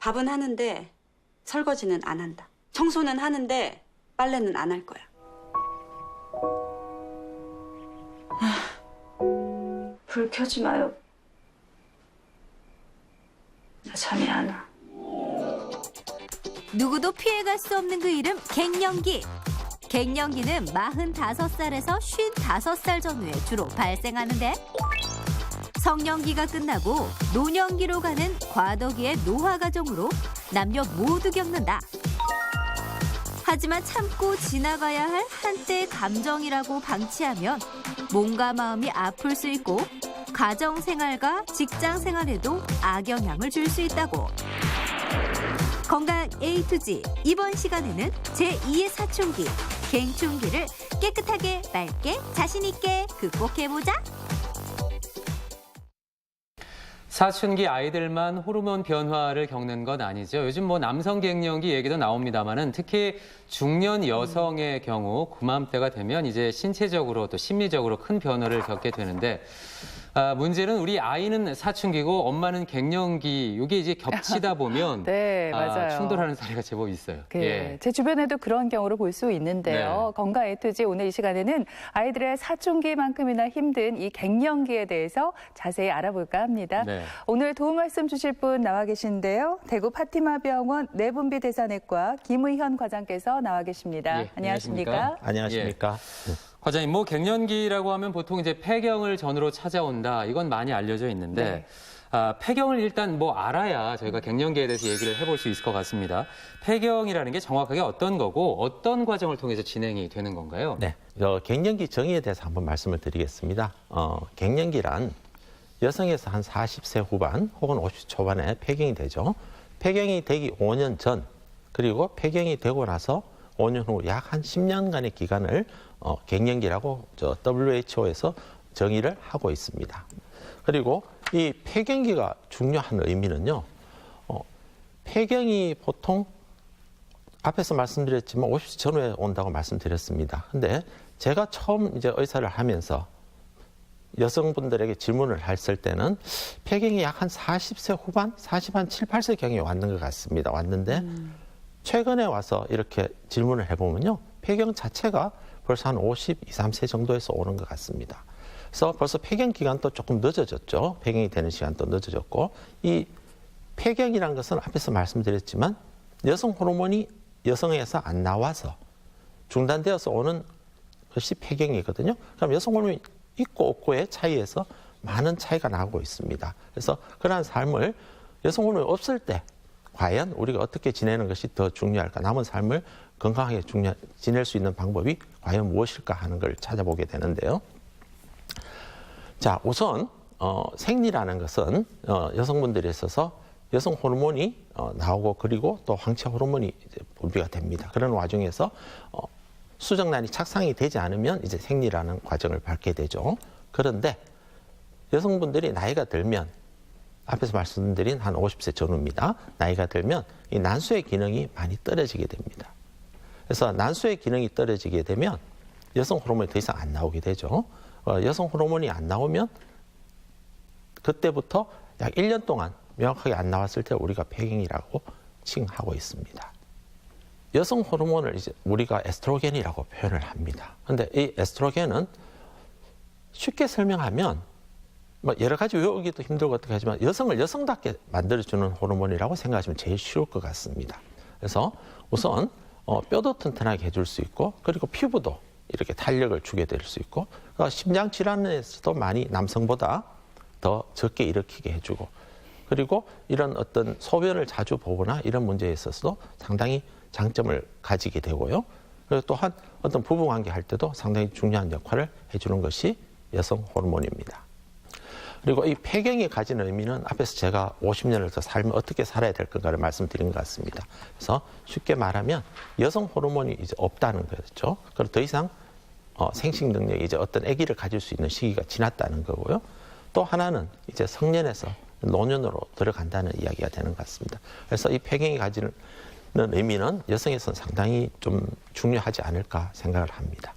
밥은 하는데 설거지는 안 한다. 청소는 하는데 빨래는 안 할 거야. 불 켜지 마요. 나 잠이 안 와. 누구도 피해갈 수 없는 그 이름 갱년기. 갱년기는 45살에서 55살 전후에 주로 발생하는데 성년기가 끝나고 노년기로 가는 과도기의 노화 과정으로 남녀 모두 겪는다. 하지만 참고 지나가야 할 한때의 감정이라고 방치하면 몸과 마음이 아플 수 있고 가정생활과 직장생활에도 악영향을 줄 수 있다고. 건강 A to G 이번 시간에는 제2의 사춘기, 갱춘기를 깨끗하게 맑게 자신있게 극복해보자. 사춘기 아이들만 호르몬 변화를 겪는 건 아니죠. 요즘 뭐 남성 갱년기 얘기도 나옵니다만은 특히 중년 여성의 경우 그맘때가 되면 이제 신체적으로 또 심리적으로 큰 변화를 겪게 되는데 문제는 우리 아이는 사춘기고 엄마는 갱년기 이게 이제 겹치다 보면 네, 맞아요. 충돌하는 사례가 제법 있어요. 예. 제 주변에도 그런 경우를 볼 수 있는데요. 네. 건강 A2G 오늘 이 시간에는 아이들의 사춘기만큼이나 힘든 이 갱년기에 대해서 자세히 알아볼까 합니다. 네. 오늘 도움 말씀 주실 분 나와 계신데요. 대구 파티마 병원 내분비 대사내과 김의현 과장께서 나와 계십니다. 예, 안녕하십니까? 안녕하십니까? 과장님, 뭐 갱년기라고 하면 보통 이제 폐경을 전후로 찾아온다. 이건 많이 알려져 있는데 폐경을 일단 뭐 알아야 저희가 갱년기에 대해서 얘기를 해볼 수 있을 것 같습니다. 폐경이라는 게 정확하게 어떤 거고 어떤 과정을 통해서 진행이 되는 건가요? 네, 갱년기 정의에 대해서 한번 말씀을 드리겠습니다. 갱년기란 여성에서 한 40세 후반 혹은 50세 초반에 폐경이 되죠. 폐경이 되기 5년 전 그리고 폐경이 되고 나서 5년 후 약 한 10년간의 기간을 갱년기라고 WHO에서 정의를 하고 있습니다. 그리고 이 폐경기가 중요한 의미는요. 폐경이 보통 앞에서 말씀드렸지만 50세 전후에 온다고 말씀드렸습니다. 근데 제가 처음 이제 의사를 하면서 여성분들에게 질문을 했을 때는 폐경이 약 한 40세 후반, 40한 7, 8세경에 왔는 것 같습니다. 왔는데 최근에 와서 이렇게 질문을 해보면요. 폐경 자체가 벌써 한 52, 3세 정도에서 오는 것 같습니다. 그래서 벌써 폐경 기간도 조금 늦어졌죠. 폐경이 되는 시간도 늦어졌고 이 폐경이라는 것은 앞에서 말씀드렸지만 여성 호르몬이 여성에서 안 나와서 중단되어서 오는 것이 폐경이거든요. 그럼 여성 호르몬이 있고 없고의 차이에서 많은 차이가 나고 있습니다. 그래서 그러한 삶을 여성 호르몬이 없을 때 과연 우리가 어떻게 지내는 것이 더 중요할까? 남은 삶을 건강하게 지낼 수 있는 방법이 과연 무엇일까 하는 걸 찾아보게 되는데요. 자, 우선 생리라는 것은 여성분들에 있어서 여성 호르몬이 나오고 그리고 또 황체 호르몬이 이제 분비가 됩니다. 그런 와중에서 수정란이 착상이 되지 않으면 이제 생리라는 과정을 밟게 되죠. 그런데 여성분들이 나이가 들면 앞에서 말씀드린 한 50세 전후입니다. 나이가 들면 이 난수의 기능이 많이 떨어지게 됩니다. 그래서 난수의 기능이 떨어지게 되면 여성 호르몬이 더 이상 안 나오게 되죠. 여성 호르몬이 안 나오면 그때부터 약 1년 동안 명확하게 안 나왔을 때 우리가 폐경이라고 칭하고 있습니다. 여성 호르몬을 이제 우리가 에스트로겐이라고 표현을 합니다. 그런데 이 에스트로겐은 쉽게 설명하면 여러 가지 외우기도 힘들고 어떻게 하지만 여성을 여성답게 만들어주는 호르몬이라고 생각하시면 제일 쉬울 것 같습니다. 그래서 우선 뼈도 튼튼하게 해줄 수 있고 그리고 피부도 이렇게 탄력을 주게 될 수 있고 그러니까 심장 질환에서도 많이 남성보다 더 적게 일으키게 해주고 그리고 이런 어떤 소변을 자주 보거나 이런 문제에 있어서도 상당히 장점을 가지게 되고요. 그리고 또한 어떤 부부관계 할 때도 상당히 중요한 역할을 해주는 것이 여성 호르몬입니다. 그리고 이 폐경이 가지는 의미는 앞에서 제가 50년을 더 살면 어떻게 살아야 될 건가를 말씀드린 것 같습니다. 그래서 쉽게 말하면 여성 호르몬이 이제 없다는 거죠. 그리고 더 이상 생식 능력이 이제 어떤 아기를 가질 수 있는 시기가 지났다는 거고요. 또 하나는 이제 성년에서 노년으로 들어간다는 이야기가 되는 것 같습니다. 그래서 이 폐경이 가지는 의미는 여성에서는 상당히 좀 중요하지 않을까 생각을 합니다.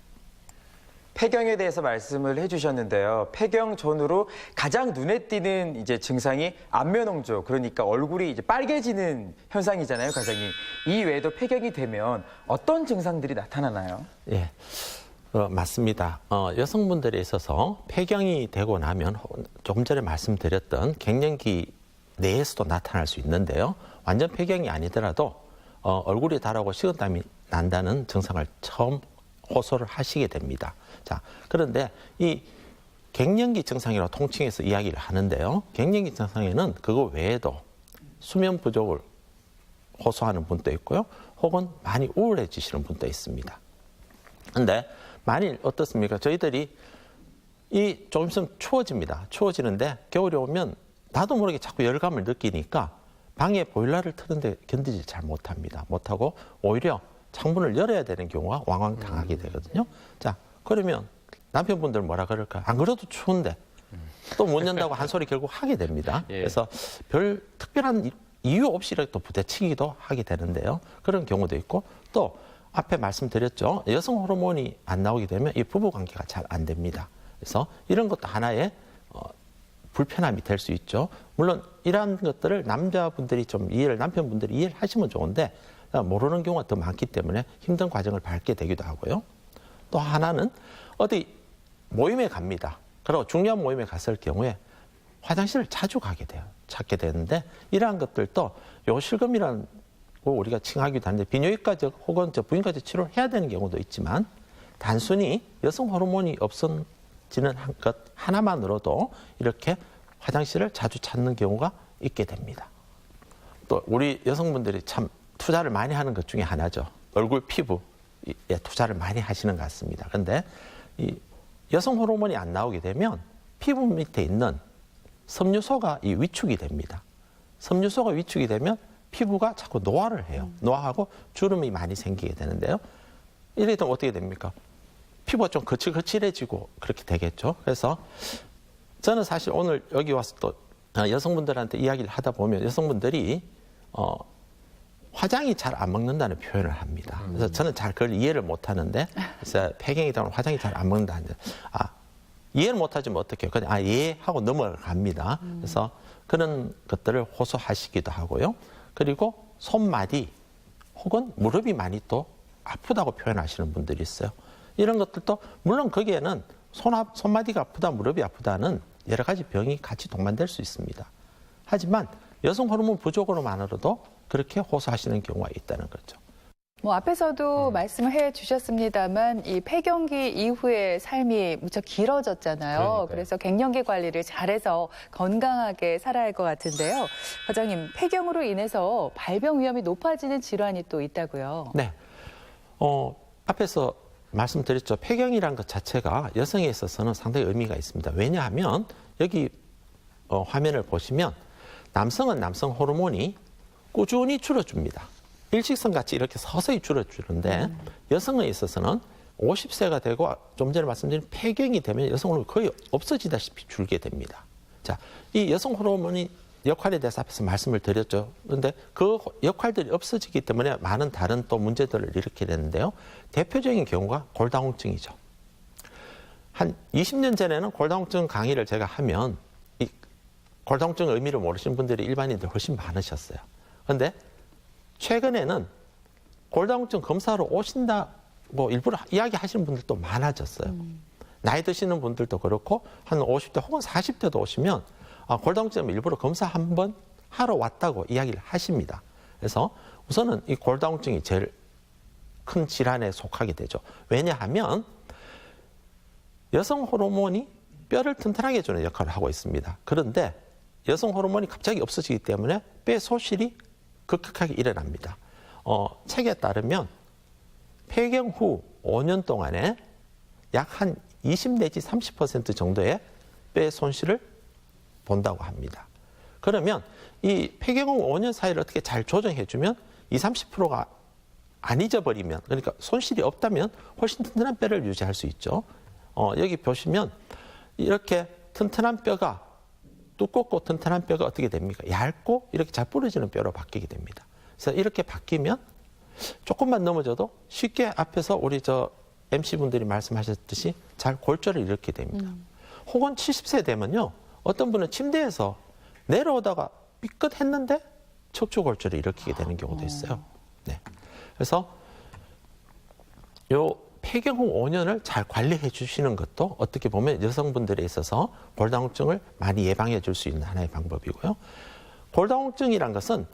폐경에 대해서 말씀을 해주셨는데요. 폐경 전후로 가장 눈에 띄는 이제 증상이 안면홍조, 그러니까 얼굴이 이제 빨개지는 현상이잖아요, 과장님. 이 외에도 폐경이 되면 어떤 증상들이 나타나나요? 예, 맞습니다. 여성분들에 있어서 폐경이 되고 나면 조금 전에 말씀드렸던 갱년기 내에서도 나타날 수 있는데요. 완전 폐경이 아니더라도 얼굴이 달하고 식은땀이 난다는 증상을 처음 호소를 하시게 됩니다. 자, 그런데 이 갱년기 증상이라고 통칭해서 이야기를 하는데요. 갱년기 증상에는 그거 외에도 수면 부족을 호소하는 분도 있고요. 혹은 많이 우울해지시는 분도 있습니다. 근데 만일 어떻습니까? 저희들이 조금 있으면 추워집니다. 추워지는데 겨울이 오면 나도 모르게 자꾸 열감을 느끼니까 방에 보일러를 트는데 견디지 잘 못합니다. 못하고 오히려 창문을 열어야 되는 경우가 왕왕 당하게 되거든요. 자, 그러면 남편분들 뭐라 그럴까? 안 그래도 추운데 또 못 연다고 한 소리 결국 하게 됩니다. 예. 그래서 별 특별한 이유 없이 이렇게 또 부대치기도 하게 되는데요. 그런 경우도 있고 또 앞에 말씀드렸죠. 여성 호르몬이 안 나오게 되면 이 부부 관계가 잘 안 됩니다. 그래서 이런 것도 하나의 불편함이 될 수 있죠. 물론 이러한 것들을 남자분들이 좀 남편분들이 이해를 하시면 좋은데 모르는 경우가 더 많기 때문에 힘든 과정을 밟게 되기도 하고요. 또 하나는 어디 모임에 갑니다. 그리고 중요한 모임에 갔을 경우에 화장실을 자주 찾게 되는데 이러한 것들도 요실금이라고 우리가 칭하기도 하는데 비뇨기과적 혹은 부인과적 치료를 해야 되는 경우도 있지만 단순히 여성 호르몬이 없어지는 것 하나만으로도 이렇게 화장실을 자주 찾는 경우가 있게 됩니다. 또 우리 여성분들이 참 투자를 많이 하는 것 중에 하나죠. 얼굴 피부에 투자를 많이 하시는 것 같습니다. 그런데 이 여성 호르몬이 안 나오게 되면 피부 밑에 있는 섬유소가 위축이 됩니다. 섬유소가 위축이 되면 피부가 자꾸 노화를 해요. 노화하고 주름이 많이 생기게 되는데요. 이래 되면 어떻게 됩니까? 피부가 좀 거칠거칠해지고 그렇게 되겠죠. 그래서 저는 사실 오늘 여기 와서 또 여성분들한테 이야기를 하다 보면 여성분들이 화장이 잘 안 먹는다는 표현을 합니다. 그래서 저는 잘 그걸 이해를 못 하는데, 그래서 폐경이 되면 화장이 잘 안 먹는다는데, 이해를 못 하지면 어떡해요? 그냥, 예, 하고 넘어갑니다. 그래서 그런 것들을 호소하시기도 하고요. 그리고 손마디 혹은 무릎이 많이 또 아프다고 표현하시는 분들이 있어요. 이런 것들도, 물론 거기에는 손마디가 아프다, 무릎이 아프다는 여러 가지 병이 같이 동반될 수 있습니다. 하지만 여성 호르몬 부족으로만으로도 그렇게 호소하시는 경우가 있다는 거죠. 앞에서도 말씀을 해 주셨습니다만 이 폐경기 이후의 삶이 무척 길어졌잖아요. 그러니까요. 그래서 갱년기 관리를 잘해서 건강하게 살아야 할 것 같은데요. 과장님, 폐경으로 인해서 발병 위험이 높아지는 질환이 또 있다고요. 네. 앞에서 말씀드렸죠. 폐경이라는 것 자체가 여성에 있어서는 상당히 의미가 있습니다. 왜냐하면 여기 화면을 보시면 남성은 남성 호르몬이 꾸준히 줄어줍니다. 일직선 같이 이렇게 서서히 줄어주는데 여성에 있어서는 50세가 되고 좀 전에 말씀드린 폐경이 되면 여성 호르몬이 거의 없어지다시피 줄게 됩니다. 자, 이 여성 호르몬이 역할에 대해서 앞에서 말씀을 드렸죠. 그런데 그 역할들이 없어지기 때문에 많은 다른 또 문제들을 일으키게 되는데요. 대표적인 경우가 골다공증이죠. 한 20년 전에는 골다공증 강의를 제가 하면 이 골다공증 의미를 모르시는 분들이 일반인들 훨씬 많으셨어요. 그런데 최근에는 골다공증 검사로 오신다고 일부러 이야기하시는 분들도 많아졌어요. 나이 드시는 분들도 그렇고 한 50대 혹은 40대도 오시면 골다공증 일부러 검사 한번 하러 왔다고 이야기를 하십니다. 그래서 우선은 이 골다공증이 제일 큰 질환에 속하게 되죠. 왜냐하면 여성 호르몬이 뼈를 튼튼하게 해주는 역할을 하고 있습니다. 그런데 여성 호르몬이 갑자기 없어지기 때문에 뼈 소실이 급격하게 일어납니다. 책에 따르면 폐경 후 5년 동안에 약 한 20 내지 30% 정도의 뼈 손실을 본다고 합니다. 그러면 이 폐경 후 5년 사이를 어떻게 잘 조정해주면 20, 30%가 안 잊어버리면, 그러니까 손실이 없다면 훨씬 튼튼한 뼈를 유지할 수 있죠. 여기 보시면 이렇게 튼튼한 뼈가 두껍고 튼튼한 뼈가 어떻게 됩니까? 얇고 이렇게 잘 부러지는 뼈로 바뀌게 됩니다. 그래서 이렇게 바뀌면 조금만 넘어져도 쉽게 앞에서 우리 MC분들이 말씀하셨듯이 잘 골절을 일으키게 됩니다. 혹은 70세 되면요. 어떤 분은 침대에서 내려오다가 삐끗했는데 척추 골절을 일으키게 되는 경우도 있어요. 네. 그래서 요 폐경 후 5년을 잘 관리해 주시는 것도 어떻게 보면 여성분들에 있어서 골다공증을 많이 예방해 줄 수 있는 하나의 방법이고요. 골다공증이란 것은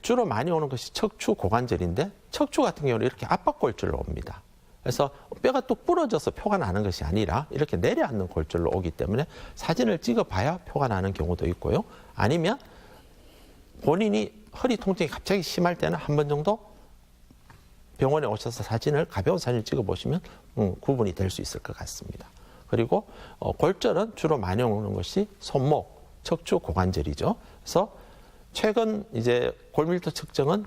주로 많이 오는 것이 척추 고관절인데 척추 같은 경우는 이렇게 압박골절로 옵니다. 그래서 뼈가 뚝 부러져서 표가 나는 것이 아니라 이렇게 내려앉는 골절로 오기 때문에 사진을 찍어봐야 표가 나는 경우도 있고요. 아니면 본인이 허리 통증이 갑자기 심할 때는 한 번 정도 병원에 오셔서 가벼운 사진을 찍어보시면 구분이 될 수 있을 것 같습니다. 그리고 골절은 주로 많이 오는 것이 손목, 척추 고관절이죠. 그래서 최근 이제 골밀도 측정은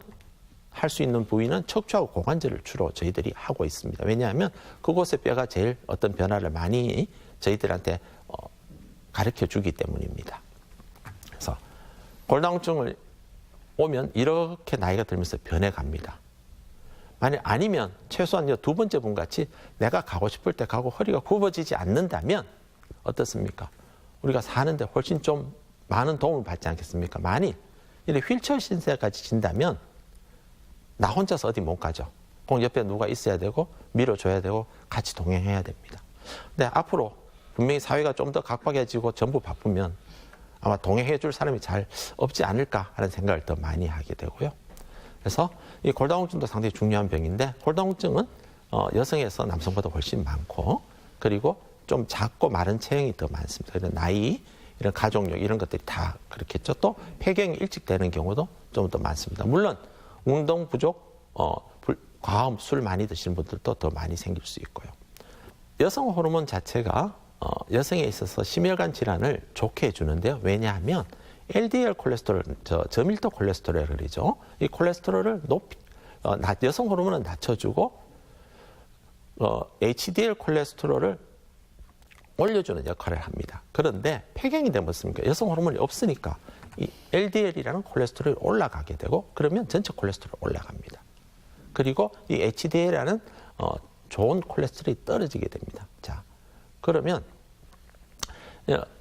할 수 있는 부위는 척추하고 고관절을 주로 저희들이 하고 있습니다. 왜냐하면 그곳의 뼈가 제일 어떤 변화를 많이 저희들한테 가르쳐 주기 때문입니다. 그래서 골다공증을 오면 이렇게 나이가 들면서 변해갑니다. 만약 아니면 최소한 두 번째 분 같이 내가 가고 싶을 때 가고 허리가 굽어지지 않는다면 어떻습니까? 우리가 사는데 훨씬 좀 많은 도움을 받지 않겠습니까? 만일 이렇게 휠체어 신세까지 진다면 나 혼자서 어디 못 가죠. 꼭 옆에 누가 있어야 되고 밀어줘야 되고 같이 동행해야 됩니다. 근데 앞으로 분명히 사회가 좀 더 각박해지고 전부 바쁘면 아마 동행해 줄 사람이 잘 없지 않을까 하는 생각을 더 많이 하게 되고요. 그래서 이 골다공증도 상당히 중요한 병인데 골다공증은 여성에서 남성보다 훨씬 많고 그리고 좀 작고 마른 체형이 더 많습니다. 이런 나이, 이런 가족력 이런 것들이 다 그렇겠죠. 또 폐경이 일찍 되는 경우도 좀 더 많습니다. 물론 운동 부족, 과음, 술 많이 드시는 분들도 더 많이 생길 수 있고요. 여성 호르몬 자체가 여성에 있어서 심혈관 질환을 좋게 해주는데요. 왜냐하면 LDL 콜레스테롤, 저밀도 콜레스테롤을 그러죠. 이 콜레스테롤을 여성 호르몬은 낮춰주고 HDL 콜레스테롤을 올려주는 역할을 합니다. 그런데 폐경이 되면 어떻습니까? 여성 호르몬이 없으니까 이 LDL이라는 콜레스테롤이 올라가게 되고 그러면 전체 콜레스테롤이 올라갑니다. 그리고 이 HDL이라는 좋은 콜레스테롤이 떨어지게 됩니다. 자, 그러면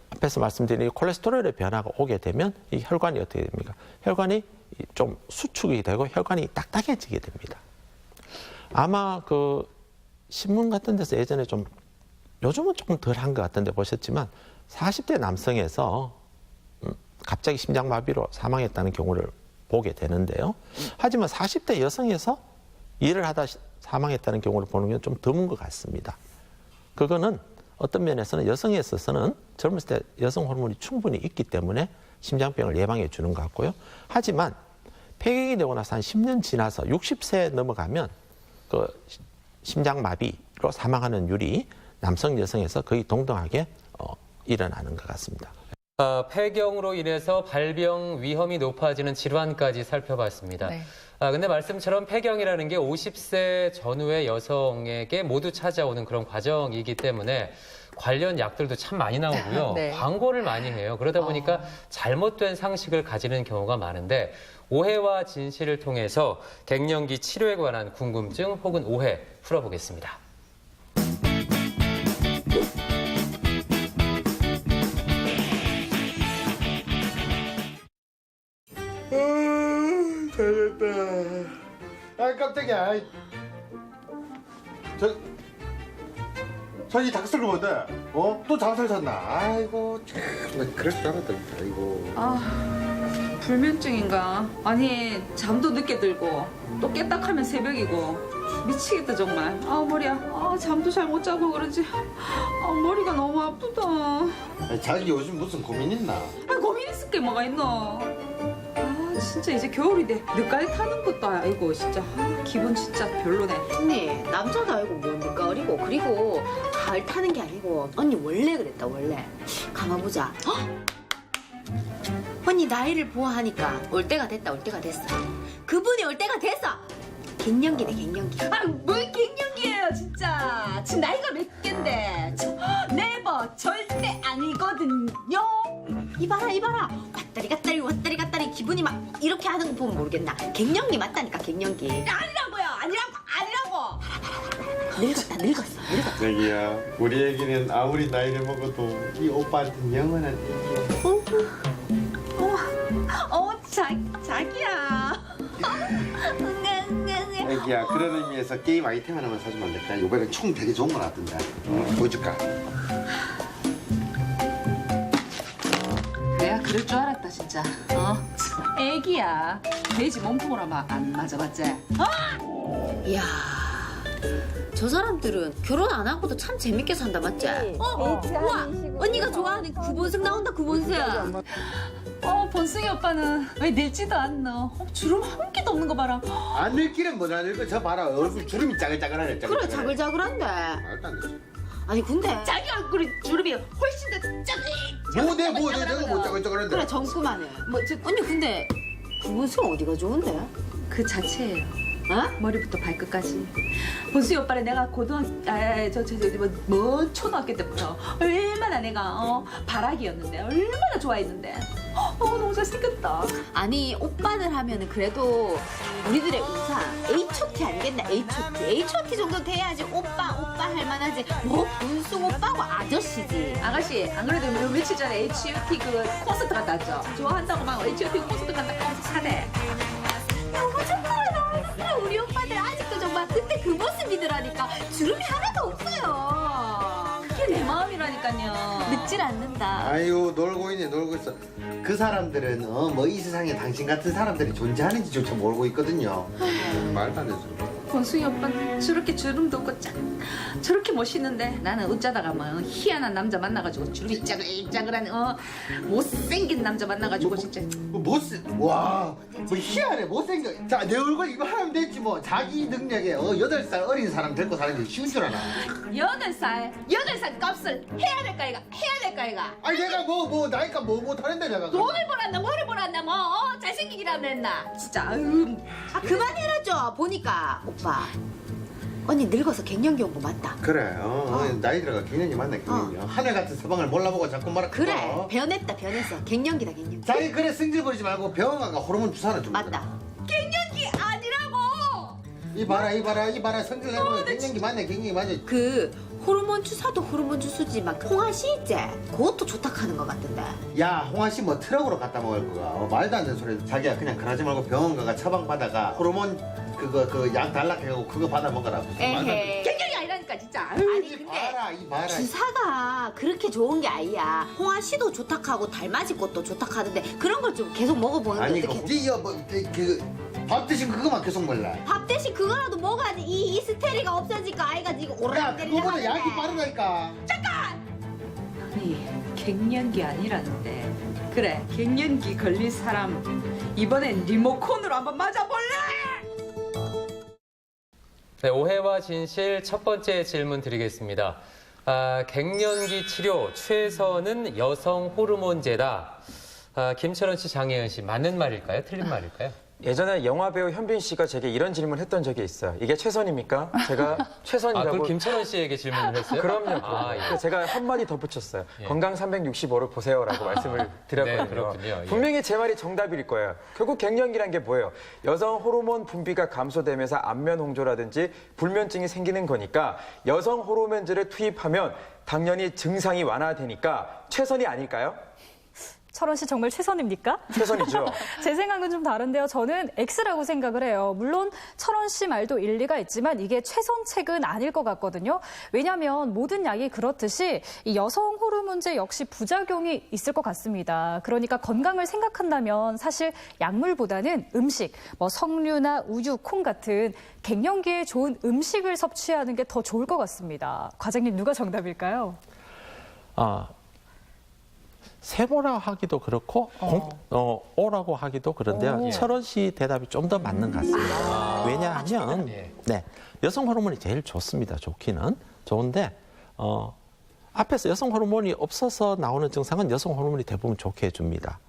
앞에서 말씀드린 이 콜레스테롤의 변화가 오게 되면 이 혈관이 어떻게 됩니까? 혈관이 좀 수축이 되고 혈관이 딱딱해지게 됩니다. 아마 그 신문 같은 데서 예전에 좀 요즘은 조금 덜한 것 같은데 보셨지만 40대 남성에서 갑자기 심장마비로 사망했다는 경우를 보게 되는데요. 하지만 40대 여성에서 일을 하다 사망했다는 경우를 보는 건 좀 드문 것 같습니다. 그거는 어떤 면에서는 여성에 있어서는 젊었을 때 여성 호르몬이 충분히 있기 때문에 심장병을 예방해 주는 것 같고요. 하지만 폐경이 되고 나서 한 10년 지나서 60세 넘어가면 그 심장마비로 사망하는 율이 남성, 여성에서 거의 동등하게 일어나는 것 같습니다. 폐경으로 인해서 발병 위험이 높아지는 질환까지 살펴봤습니다. 네. 근데 말씀처럼 폐경이라는 게 50세 전후의 여성에게 모두 찾아오는 그런 과정이기 때문에 관련 약들도 참 많이 나오고요. 네. 광고를 많이 해요. 그러다 보니까 잘못된 상식을 가지는 경우가 많은데 오해와 진실을 통해서 갱년기 치료에 관한 궁금증 혹은 오해 풀어보겠습니다. 잘했다. 아 깜짝이야. 저기 닭살로 뭔데? 또 장살 샀나? 아이고 참, 나 그럴 줄 알았다. 아이고. 아, 불면증인가? 아니, 잠도 늦게 들고, 또 깨딱하면 새벽이고. 미치겠다, 정말. 아, 머리야. 아, 잠도 잘 못 자고 그러지. 아, 머리가 너무 아프다. 아니, 자기 요즘 무슨 고민 있나? 아, 고민 있을 게 뭐가 있노? 아, 진짜 이제 겨울인데 늦가을 타는 것도 아니고, 진짜. 아, 기분 진짜 별로네. 언니 남자도 아니고 뭐 늦가을이고 그리고 가을 타는 게 아니고 언니 원래 그랬다 원래. 가만 보자. 언니 나이를 보아하니까 올 때가 됐다 올 때가 됐어. 그분이 올 때가 됐어. 갱년기네 갱년기. 아, 뭘 갱년기예요, 진짜. 지금 나이가 몇 갠데. 네버, 절대 아니거든요. 이봐라 왔다리 갔다리 기분이 막 이렇게 하는 거 보면 모르겠나. 갱년기 맞다니까 갱년기. 아니라고요, 아니라고. 늙었어. 자기야, 우리 애기는 아무리 나이를 먹어도 이 오빠한테는 영원한 애기야. 자기야. 애기야, 그런 의미에서 게임 아이템 하나만 사주면 안 될까? 요번에 총 되게 좋은 거 나왔던데. 보여줄까? 내가 그럴 줄 알았다 진짜. 애기야. 돼지 몸통으로 막 안 맞아봤지? 이야, 저 사람들은 결혼 안 하고도 참 재밌게 산다, 맞지? 우와, 언니가 좋아하는 구본승 나온다, 구본승. 본승이 오빠는 왜 늙지도 않노? 주름 한 개도 없는 거 봐라. 안 늙기는 뭐나 늙어. 저 봐라. 얼굴 주름이 짜글짜글하네. 그래, 자글자글한데. 말도 안 되지. 아니, 근데 자기 얼굴이 주름이 훨씬 더 짜글. 내가 뭐 짜글짜글한데. 그래, 정수만해. 언니, 근데 구본승 어디가 좋은데? 그 자체예요. 어? 머리부터 발끝까지. 본수이 오빠를 내가 초등학교 때부터 얼마나 내가 바라기였는데 얼마나 좋아했는데. 너무 잘생겼다. 아니, 오빠들 하면은 그래도 우리들의 우상 H.O.T 아니겠나? H.O.T. H.O.T 정도 돼야지 오빠 할 만하지. 뭐 분수 오빠고 아저씨지. 아가씨, 안 그래도 요 며칠 전에 H.O.T 그 콘서트 갔다 왔죠? 좋아한다고 막 H.O.T 콘서트 간다고 하면서 사대. 너무 좋다. 우리 오빠들 아직도 정말 그때 그 모습이더라니까. 주름이 하나도 없어요. 그게 내 마음이라니까요. 늙질 않는다. 아유, 놀고 있네, 놀고 있어. 그 사람들은 뭐 이 세상에 당신 같은 사람들이 존재하는지조차 모르고 있거든요. 말도 안 되죠. 본수이 오빠는 저렇게 주름도 없고 저렇게 멋있는데 나는 어쩌다가 뭐 희한한 남자 만나가지고 주름이 짜글짜글한 못생긴 남자 만나가지고 진짜. 뭐 희한해, 못생겨. 자, 내 얼굴 이거 하면 됐지 뭐. 자기 능력에 8살 어린 사람 데리고 사는 게 쉬운 줄 아나. 8살 값을 해야 될까 이가. 아니 내가 뭐 나이가 뭐 못하는데 내가. 돈을 벌었나 뭐를 벌었나 뭐 잘생기기라 그랬나. 진짜 그만해라 좀. 보니까 오빠 언니 늙어서 갱년기 온 거 맞다. 그래, 나이 들어가 갱년이 맞네, 갱년이. 하늘 같은 서방을 몰라보고 자꾸 말아. 그래, 변했어. 갱년기다, 갱년기. 자기 그래 승질 부리지 말고 병원 가가 호르몬 주사나 좀. 맞다. 갱년기 아니라고. 이봐라 성질 내고 갱년기 맞네. 그 호르몬 주사도 호르몬 주스지만 홍아씨 있지? 그것도 좋다 하는 것 같던데. 야, 홍아 씨 뭐 트럭으로 갖다 먹을 거가. 말도 안 되는 소리. 자기야, 그냥 그러지 말고 병원 가가 처방 받아가 호르몬 그 약 달라해가고 그거 받아 먹어라. 에헤. 갱년이 아니라니까 진짜. 아니 근데 이봐라. 주사가 그렇게 좋은 게 아니야. 홍아씨도 좋다 하고 달맞이 것도 좋다 하는데 그런 걸 좀 계속 먹어보는 게 아니 어떻게? 밥 대신 그거만 계속 먹라. 밥 대신 그거라도 먹어야지 이 히스테리가 없어질까. 아이가 지금 야, 오르락 때리락 그거보다 하는데. 약이 빠르다니까. 아니 갱년기 아니라는데. 그래 갱년기 걸린 사람 이번엔 리모컨으로 한번 맞아볼래? 네, 오해와 진실 첫 번째 질문 드리겠습니다. 갱년기 치료 최선은 여성 호르몬제다. 김철원 씨, 장혜은 씨, 맞는 말일까요? 틀린 말일까요? 예전에 영화배우 현빈 씨가 제게 이런 질문을 했던 적이 있어요. 이게 최선입니까? 제가 최선이라고. 그럼 김철원 씨에게 질문을 했어요? 그럼요. 예. 그래서 제가 한마디 덧붙였어요. 예. 건강 365를 보세요라고 말씀을 드렸거든요. 네, 그렇군요. 예. 분명히 제 말이 정답일 거예요. 결국 갱년기란 게 뭐예요? 여성 호르몬 분비가 감소되면서 안면 홍조라든지 불면증이 생기는 거니까 여성 호르몬제를 투입하면 당연히 증상이 완화되니까 최선이 아닐까요? 철원 씨 정말 최선입니까? 최선이죠. 제 생각은 좀 다른데요. 저는 X라고 생각을 해요. 물론 철원 씨 말도 일리가 있지만 이게 최선책은 아닐 것 같거든요. 왜냐하면 모든 약이 그렇듯이 이 여성 호르몬제 역시 부작용이 있을 것 같습니다. 그러니까 건강을 생각한다면 사실 약물보다는 음식, 뭐 석류나 우유, 콩 같은 갱년기에 좋은 음식을 섭취하는 게 더 좋을 것 같습니다. 과장님 누가 정답일까요? 세모라 하기도 그렇고 오라고 하기도 그런데요. 철원 씨 대답이 좀 더 맞는 것 같습니다. 왜냐하면 네, 여성 호르몬이 제일 좋습니다. 좋기는 좋은데 앞에서 여성 호르몬이 없어서 나오는 증상은 여성 호르몬이 대부분 좋게 해줍니다.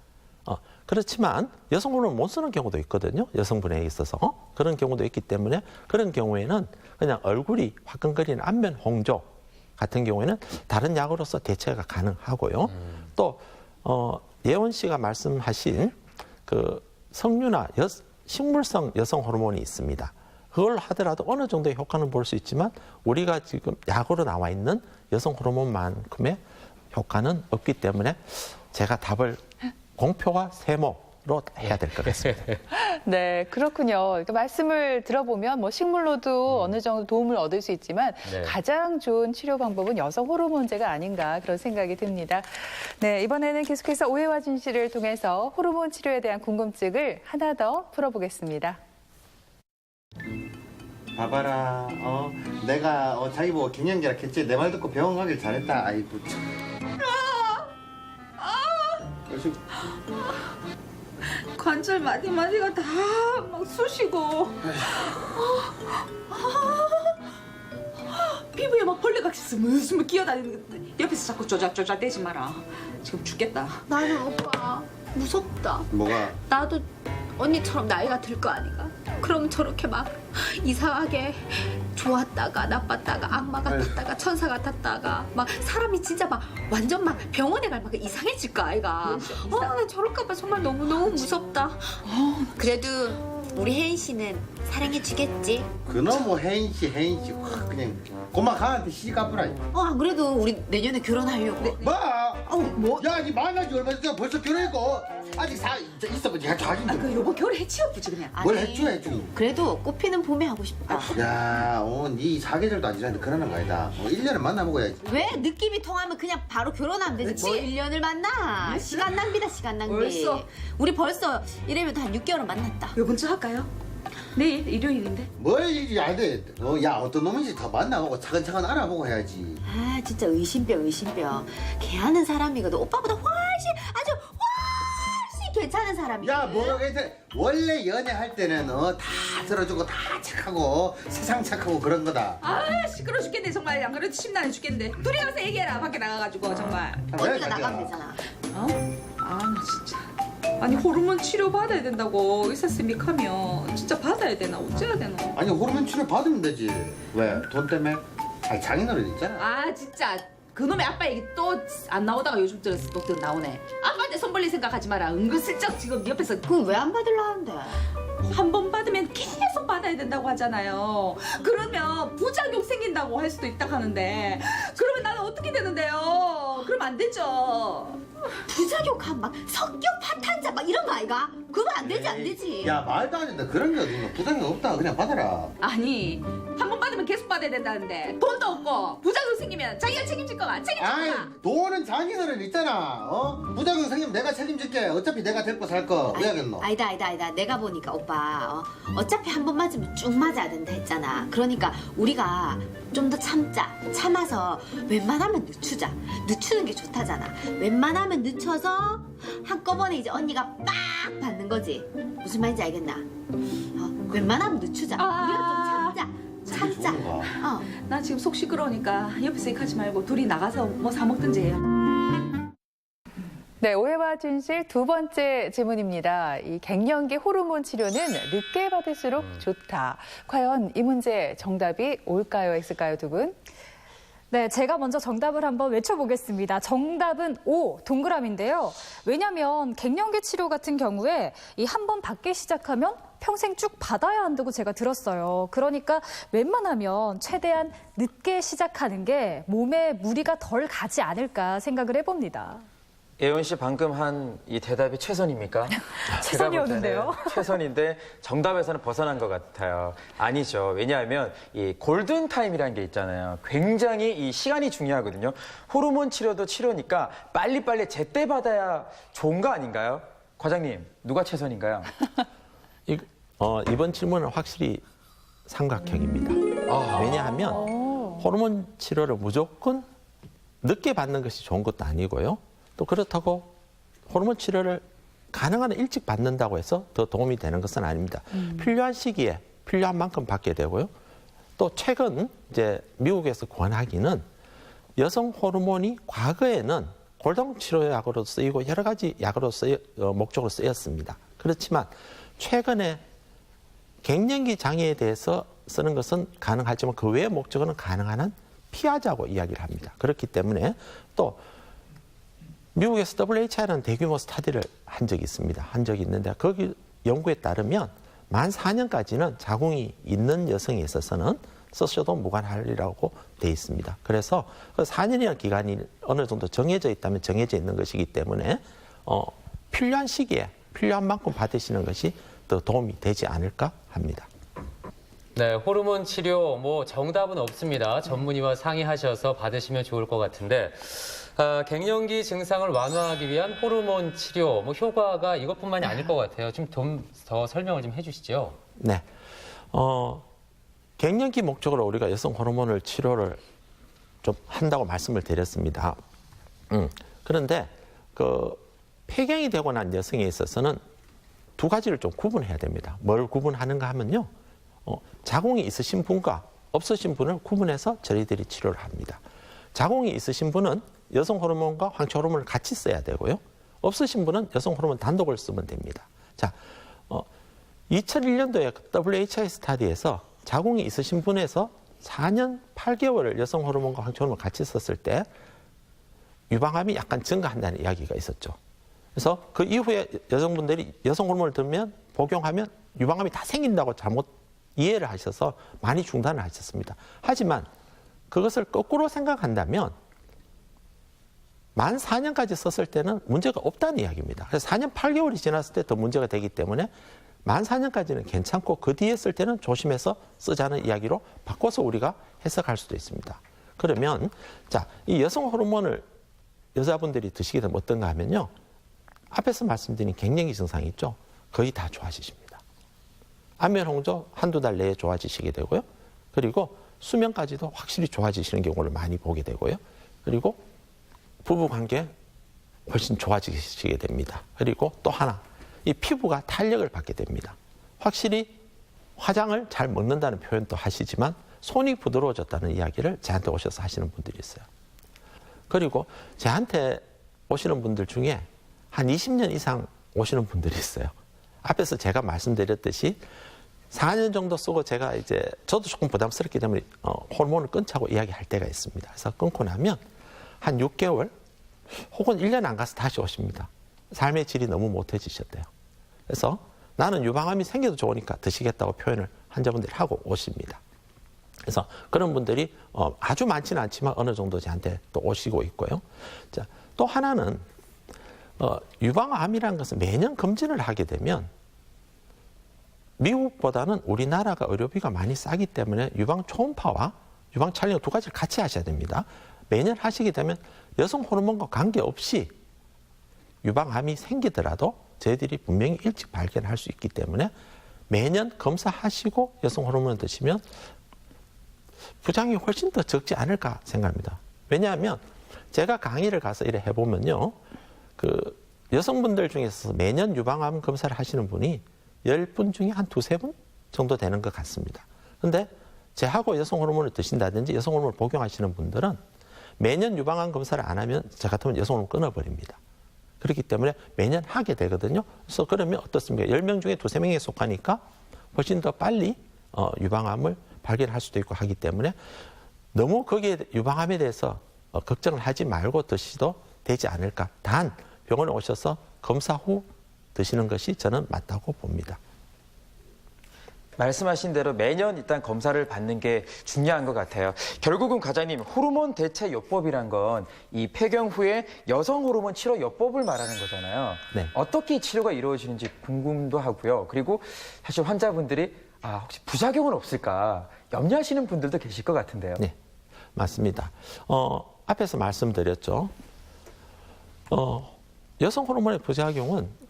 그렇지만 여성 호르몬 못 쓰는 경우도 있거든요. 여성분에 있어서 그런 경우도 있기 때문에 그런 경우에는 그냥 얼굴이 화끈거리는 안면 홍조 같은 경우에는 다른 약으로서 대체가 가능하고요. 또 예원 씨가 말씀하신 그 석류나 식물성 여성 호르몬이 있습니다. 그걸 하더라도 어느 정도의 효과는 볼 수 있지만 우리가 지금 약으로 나와 있는 여성 호르몬만큼의 효과는 없기 때문에 제가 답을 공표와 세모로 해야 될 것 같습니다. 네, 그렇군요. 그러니까 말씀을 들어보면 뭐 식물로도 어느 정도 도움을 얻을 수 있지만 네. 가장 좋은 치료 방법은 여성 호르몬제가 아닌가 그런 생각이 듭니다. 네, 이번에는 계속해서 오해와 진실을 통해서 호르몬 치료에 대한 궁금증을 하나 더 풀어보겠습니다. 봐봐라, 내가 자기 보고 갱년기라 했지. 내 말 듣고 병원 가길 잘했다. 아이고 참. 관절 마디마디가 다 막 쑤시고 피부에 막 벌레가 스물스물 기어다니는 옆에서 자꾸 쪼잘쪼잘 대지 마라. 지금 죽겠다. 나는 오빠 무섭다. 뭐가? 나도 언니처럼 나이가 들 거 아닌가? 그럼 저렇게 막 이상하게 좋았다가 나빴다가 악마 같았다가 천사 같았다가 막 사람이 진짜 막 완전 막 병원에 갈 막 이상해질 거 아이가? 나 저럴까 봐 정말 너무너무 무섭다. 그래도 우리 혜인 씨는 사랑해 주겠지? 그놈 뭐 혜인 씨 확 그냥 고마 가한테 시집 갚으라. 안 그래도 우리 내년에 결혼하려고. 뭐? 야, 니 만나지 얼마 전에 벌써 결혼했고 아직 있어보지. 하긴 좀. 그 여보 결혼 해치워보지 그냥. 뭘 해줘. 그래도 꽃피는 봄에 하고 싶다. 야, 니 사계절도 안 지났는데 그러는 거 아니다. 1년은 만나보고 해야지. 왜 느낌이 통하면 그냥 바로 결혼하면 되지? 그치? 뭐 1년을 만나? 시간 낭비다, 시간 낭비. 벌써? 우리 벌써 이래면 한 6개월은 만났다. 요번 주 할까요? 내일 일요일인데. 뭘 일이 안 돼. 야, 어떤 놈인지 더 만나보고 차근차근 알아보고 해야지. 아 진짜 의심병. 걔하는 사람이거든. 오빠보다 아주 훨씬 괜찮은 사람이야. 야, 뭐가 괜찮아. 원래 연애할 때는 다 들어주고 다 착하고 세상 착하고 그런 거다. 아 시끄러 죽겠네 정말. 안 그래도 심란해 죽겠는데. 둘이 가서 얘기해라 밖에 나가가지고 정말. 언니가 나가면 되잖아. 아 나 진짜. 아니 호르몬 치료 받아야 된다고 의사쌤이 하면 진짜 받아야 되나 어째야 되나. 아니, 호르몬 치료 받으면 되지. 왜? 돈 때문에? 아니, 장인어른 있잖아. 아 진짜 그놈의 아빠 얘기 또 안 나오다가 요즘 들어서 또 나오네. 아빠한테 손 벌릴 생각하지 마라. 은근슬쩍 지금 옆에서 그럼 왜 안 받으려 하는데? 한 번 받으면 계속 받아야 된다고 하잖아요. 그러면 부작용 생긴다고 할 수도 있다 하는데 그러면 나는 어떻게 되는데요? 그럼 안 되죠. 부작용한 막 성격 파탄자 막 이런 거 아이가? 그거 안 되지. 야, 말도 안 된다. 그런 게 어딨노. 부담이 없다. 그냥 받아라. 아니 한 번 받으면 계속 받아야 된다는데 돈도 없고 부작용 생기면 자기가 책임질 거가 아이, 책임질 돈은 장인어른 있잖아. 부작용 생기면 내가 책임질게. 어차피 내가 데리고 살 거. 왜 하겠노? 아니다. 내가 보니까 오빠 어차피 한 번 맞으면 쭉 맞아야 된다 했잖아. 그러니까 우리가 좀 더 참아서 웬만하면 늦추자. 늦추는 게 좋다잖아. 웬만하면 늦춰서 한꺼번에 이제 언니가 빡 받는 거지. 무슨 말인지 알겠나? 웬만하면 늦추자. 우리가 좀 참자. 좋은가? 나 지금 속 시끄러우니까 옆에서 얘기하지 말고 둘이 나가서 뭐 사 먹든지 해요. 네, 오해와 진실 두 번째 질문입니다. 이 갱년기 호르몬 치료는 늦게 받을수록 좋다. 과연 이 문제 정답이 올까요, X일까요, 두 분? 네, 제가 먼저 정답을 한번 외쳐보겠습니다. 정답은 O, 동그라미인데요. 왜냐하면 갱년기 치료 같은 경우에 이 한 번 받기 시작하면 평생 쭉 받아야 한다고 제가 들었어요. 그러니까 웬만하면 최대한 늦게 시작하는 게 몸에 무리가 덜 가지 않을까 생각을 해봅니다. 예원 씨 방금 한 이 대답이 최선입니까? 최선이었는데요. 제가 볼 때는 최선인데 정답에서는 벗어난 것 같아요. 아니죠. 왜냐하면 이 골든 타임이라는 게 있잖아요. 굉장히 이 시간이 중요하거든요. 호르몬 치료도 치료니까 빨리빨리 제때 받아야 좋은 거 아닌가요? 과장님, 누가 최선인가요? 이번 질문은 확실히 삼각형입니다. 왜냐하면 호르몬 치료를 무조건 늦게 받는 것이 좋은 것도 아니고요. 또 그렇다고 호르몬 치료를 가능한 한 일찍 받는다고 해서 더 도움이 되는 것은 아닙니다. 필요한 시기에 필요한 만큼 받게 되고요. 또 최근 이제 미국에서 권하기는 여성 호르몬이 과거에는 골다공 치료약으로 쓰이고 여러 가지 약으로 목적으로 쓰였습니다. 그렇지만 최근에 갱년기 장애에 대해서 쓰는 것은 가능하지만 그 외의 목적으로는 가능한 한 피하자고 이야기를 합니다. 그렇기 때문에 또 미국에서 WHI라는 대규모 스터디를 한 적이 있습니다. 한 적이 있는데 거기 연구에 따르면 만 4년까지는 자궁이 있는 여성에 있어서는 쓰셔도 무관하리라고 돼 있습니다. 그래서 그 4년이라는 기간이 어느 정도 정해져 있다면 정해져 있는 것이기 때문에 필요한 시기에 필요한 만큼 받으시는 것이 더 도움이 되지 않을까 합니다. 네, 호르몬 치료 뭐 정답은 없습니다. 전문의와 상의하셔서 받으시면 좋을 것 같은데 갱년기 증상을 완화하기 위한 호르몬 치료 뭐 효과가 이것뿐만이 아닐 것 같아요. 좀 더 설명을 좀 해주시죠. 네, 갱년기 목적으로 우리가 여성 호르몬을 치료를 좀 한다고 말씀을 드렸습니다. 그런데 그 폐경이 되고 난 여성에 있어서는 두 가지를 좀 구분해야 됩니다. 뭘 구분하는가 하면요, 자궁이 있으신 분과 없으신 분을 구분해서 저희들이 치료를 합니다. 자궁이 있으신 분은 여성 호르몬과 황체 호르몬을 같이 써야 되고요. 없으신 분은 여성 호르몬 단독을 쓰면 됩니다. 자, 2001년도에 WHI 스타디에서 자궁이 있으신 분에서 4년 8개월을 여성 호르몬과 황체 호르몬을 같이 썼을 때 유방암이 약간 증가한다는 이야기가 있었죠. 그래서 그 이후에 여성분들이 여성 호르몬을 들면 복용하면 유방암이 다 생긴다고 잘못 이해를 하셔서 많이 중단을 하셨습니다. 하지만 그것을 거꾸로 생각한다면 만 4년까지 썼을 때는 문제가 없다는 이야기입니다. 그래서 4년 8개월이 지났을 때 더 문제가 되기 때문에 만 4년까지는 괜찮고 그 뒤에 쓸 때는 조심해서 쓰자는 이야기로 바꿔서 우리가 해석할 수도 있습니다. 그러면 자, 이 여성 호르몬을 여자분들이 드시게 되면 어떤가 하면요, 앞에서 말씀드린 갱년기 증상이 있죠. 거의 다 좋아지십니다. 안면 홍조 한두 달 내에 좋아지시게 되고요. 그리고 수면까지도 확실히 좋아지시는 경우를 많이 보게 되고요. 그리고 부부관계 훨씬 좋아지시게 됩니다. 그리고 또 하나, 이 피부가 탄력을 받게 됩니다. 확실히 화장을 잘 먹는다는 표현도 하시지만 손이 부드러워졌다는 이야기를 저한테 오셔서 하시는 분들이 있어요. 그리고 저한테 오시는 분들 중에 한 20년 이상 오시는 분들이 있어요. 앞에서 제가 말씀드렸듯이 4년 정도 쓰고 제가 이제 저도 조금 부담스럽기 때문에 호르몬을 끊자고 이야기할 때가 있습니다. 그래서 끊고 나면 한 6개월 혹은 1년 안 가서 다시 오십니다. 삶의 질이 너무 못해지셨대요. 그래서 나는 유방암이 생겨도 좋으니까 드시겠다고 표현을 환자분들이 하고 오십니다. 그래서 그런 분들이 아주 많지는 않지만 어느 정도 저한테 또 오시고 있고요. 자, 또 하나는 유방암이라는 것은 매년 검진을 하게 되면 미국보다는 우리나라가 의료비가 많이 싸기 때문에 유방 초음파와 유방 촬영 두 가지를 같이 하셔야 됩니다. 매년 하시게 되면 여성 호르몬과 관계없이 유방암이 생기더라도 저희들이 분명히 일찍 발견할 수 있기 때문에 매년 검사하시고 여성 호르몬을 드시면 부작용이 훨씬 더 적지 않을까 생각합니다. 왜냐하면 제가 강의를 가서 이래 해보면요, 그 여성분들 중에서 매년 유방암 검사를 하시는 분이 10분 중에 한 2-3분 정도 되는 것 같습니다. 그런데 제하고 여성 호르몬을 드신다든지 여성 호르몬을 복용하시는 분들은 매년 유방암 검사를 안 하면 저 같으면 여성 호르몬 끊어버립니다. 그렇기 때문에 매년 하게 되거든요. 그래서 그러면 어떻습니까? 10명 중에 2-3명에 속하니까 훨씬 더 빨리 유방암을 발견할 수도 있고 하기 때문에 너무 거기에 유방암에 대해서 걱정을 하지 말고 드시도 되지 않을까. 단 병원에 오셔서 검사 후 드시는 것이 저는 맞다고 봅니다. 말씀하신 대로 매년 일단 검사를 받는 게 중요한 것 같아요. 결국은 과장님, 호르몬 대체 요법이란 건 이 폐경 후에 여성 호르몬 치료 요법을 말하는 거잖아요. 네. 어떻게 치료가 이루어지는지 궁금도 하고요. 그리고 사실 환자분들이 혹시 부작용은 없을까 염려하시는 분들도 계실 것 같은데요. 네, 맞습니다. 앞에서 말씀드렸죠. 여성 호르몬의 부작용은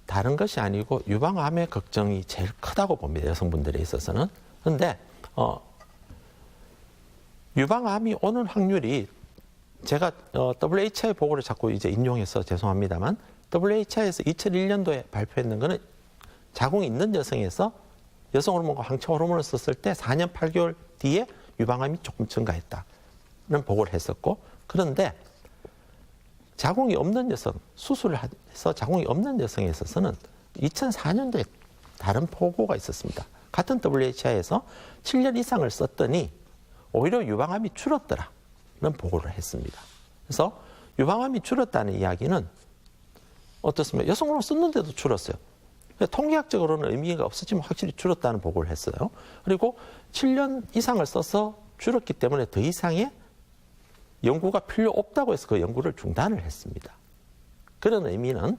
다른 것이 아니고 유방암의 걱정이 제일 크다고 봅니다. 여성분들에 있어서는. 그런데 유방암이 오는 확률이 제가 WHI 보고를 자꾸 이제 인용해서 죄송합니다만 WHI에서 2001년도에 발표했는 거는 자궁이 있는 여성에서 여성 호르몬과 황체 호르몬을 썼을 때 4년 8개월 뒤에 유방암이 조금 증가했다는 보고를 했었고, 그런데 자궁이 없는 여성, 수술을 해서 자궁이 없는 여성에 있어서는 2004년도에 다른 보고가 있었습니다. 같은 WHI에서 7년 이상을 썼더니 오히려 유방암이 줄었더라는 보고를 했습니다. 그래서 유방암이 줄었다는 이야기는 어떻습니까? 여성 호르몬 썼는데도 줄었어요. 통계학적으로는 의미가 없었지만 확실히 줄었다는 보고를 했어요. 그리고 7년 이상을 써서 줄었기 때문에 더 이상의 연구가 필요 없다고 해서 그 연구를 중단을 했습니다. 그런 의미는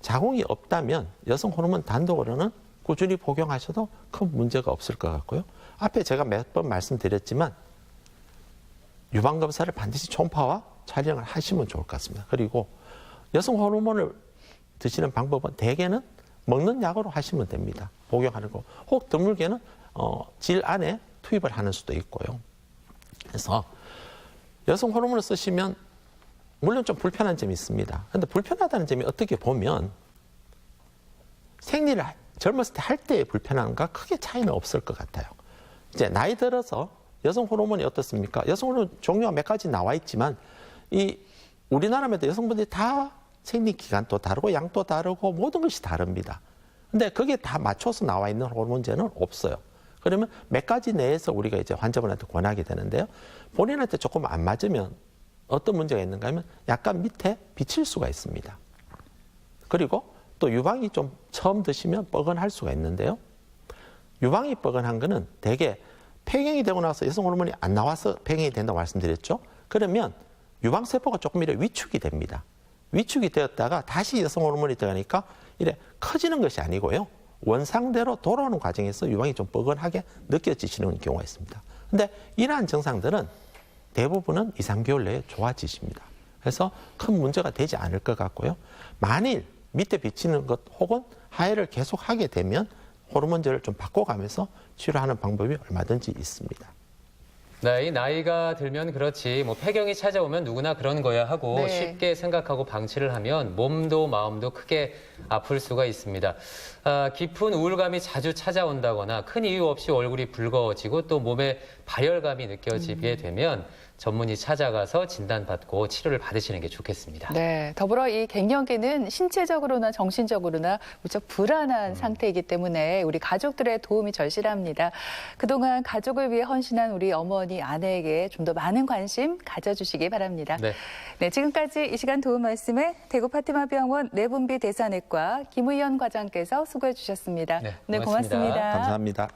자궁이 없다면 여성 호르몬 단독으로는 꾸준히 복용하셔도 큰 문제가 없을 것 같고요. 앞에 제가 몇 번 말씀드렸지만 유방검사를 반드시 초음파와 촬영을 하시면 좋을 것 같습니다. 그리고 여성 호르몬을 드시는 방법은 대개는 먹는 약으로 하시면 됩니다. 복용하는 거. 혹 드물게는 질 안에 투입을 하는 수도 있고요. 그래서 여성 호르몬을 쓰시면 물론 좀 불편한 점이 있습니다. 그런데 불편하다는 점이 어떻게 보면 생리를 젊었을 때 할 때의 불편함과 크게 차이는 없을 것 같아요. 이제 나이 들어서 여성 호르몬이 어떻습니까? 여성 호르몬 종류가 몇 가지 나와 있지만 이 우리나라에도 여성분들이 다 생리 기간도 다르고 양도 다르고 모든 것이 다릅니다. 근데 그게 다 맞춰서 나와 있는 호르몬제는 없어요. 그러면 몇 가지 내에서 우리가 이제 환자분한테 권하게 되는데요. 본인한테 조금 안 맞으면 어떤 문제가 있는가 하면 약간 밑에 비칠 수가 있습니다. 그리고 또 유방이 좀 처음 드시면 뻐근할 수가 있는데요. 유방이 뻐근한 거는 대개 폐경이 되고 나서 여성 호르몬이 안 나와서 폐경이 된다고 말씀드렸죠. 그러면 유방세포가 조금 이래 위축이 됩니다. 위축이 되었다가 다시 여성 호르몬이 들어가니까 이래 커지는 것이 아니고요. 원상대로 돌아오는 과정에서 유방이 좀 뻐근하게 느껴지시는 경우가 있습니다. 근데 이러한 증상들은 대부분은 2, 3개월 내에 좋아지십니다. 그래서 큰 문제가 되지 않을 것 같고요. 만일 밑에 비치는 것 혹은 하해를 계속 하게 되면 호르몬제를 좀 바꿔가면서 치료하는 방법이 얼마든지 있습니다. 네, 이 나이가 들면 그렇지 뭐 폐경이 찾아오면 누구나 그런 거야 하고 네. 쉽게 생각하고 방치를 하면 몸도 마음도 크게 아플 수가 있습니다. 깊은 우울감이 자주 찾아온다거나 큰 이유 없이 얼굴이 붉어지고 또 몸에 발열감이 느껴지게 되면 전문의 찾아가서 진단받고 치료를 받으시는 게 좋겠습니다. 네, 더불어 이 갱년기는 신체적으로나 정신적으로나 무척 불안한 상태이기 때문에 우리 가족들의 도움이 절실합니다. 그동안 가족을 위해 헌신한 우리 어머니, 아내에게 좀 더 많은 관심 가져주시기 바랍니다. 네. 네, 지금까지 이 시간 도움 말씀에 대구 파티마병원 내분비 대사내과 김의연 과장께서 수고해 주셨습니다. 네, 네, 고맙습니다. 고맙습니다. 감사합니다.